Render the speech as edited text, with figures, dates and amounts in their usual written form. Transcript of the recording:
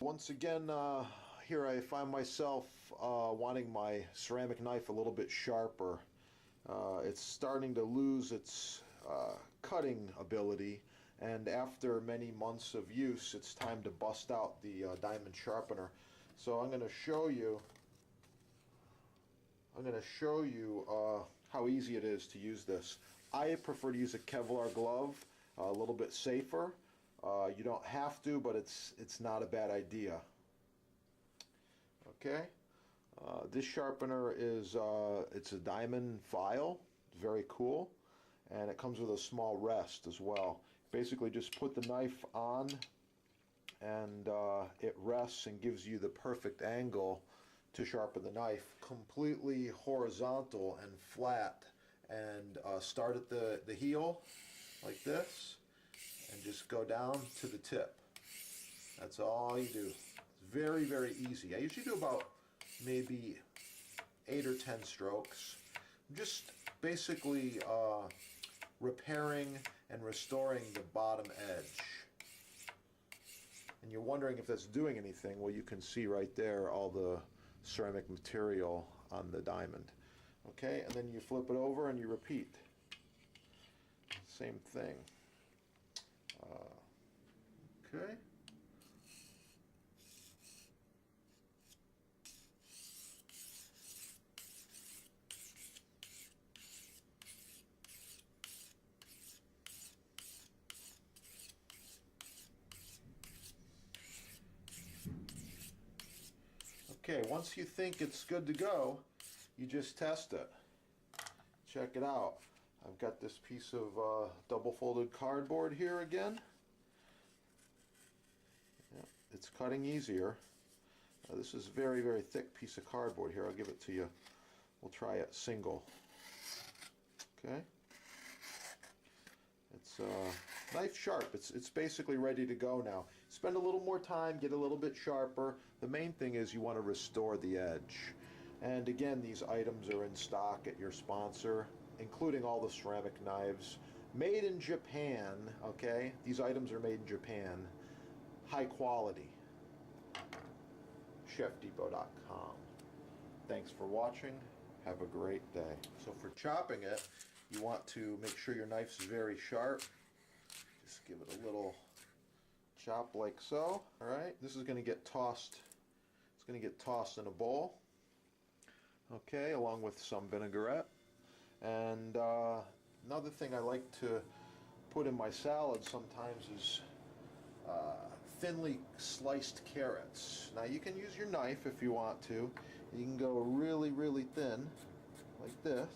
Once again, here I find myself wanting my ceramic knife a little bit sharper. It's starting to lose its cutting ability, and after many months of use, it's time to bust out the diamond sharpener. So I'm going to show you how easy it is to use this. I prefer to use a Kevlar glove, a little bit safer. You don't have to, but it's not a bad idea. Okay, this sharpener is it's a diamond file. It's very cool, and it comes with a small rest as well. Basically, just put the knife on, and it rests and gives you the perfect angle to sharpen the knife. Completely horizontal and flat, and start at the heel like this, and just go down to the tip. That's all you do. It's very, very easy. I usually do about maybe 8 or 10 strokes. I'm just basically repairing and restoring the bottom edge. And you're wondering if that's doing anything. Well, you can see right there all the ceramic material on the diamond. Okay, and then you flip it over and you repeat. Same thing. Okay. Okay, once you think it's good to go, you just test it. Check it out. I've got this piece of double folded cardboard here again. Yeah, it's cutting easier. This is a very, very thick piece of cardboard here. I'll give it to you. We'll try it single. Okay. It's knife sharp. It's basically ready to go now. Spend a little more time, get a little bit sharper. The main thing is you want to restore the edge. And again, these items are in stock at your sponsor, including all the ceramic knives. Made in Japan, okay? These items are made in Japan. High quality. ChefDepot.com. Thanks for watching. Have a great day. So for chopping it, you want to make sure your knife's very sharp. Just give it a little chop like so. Alright, this is going to get tossed. It's going to get tossed in a bowl. Okay, along with some vinaigrette. And another thing I like to put in my salad sometimes is thinly sliced carrots. Now you can use your knife if you want to. You can go really, really thin, like this.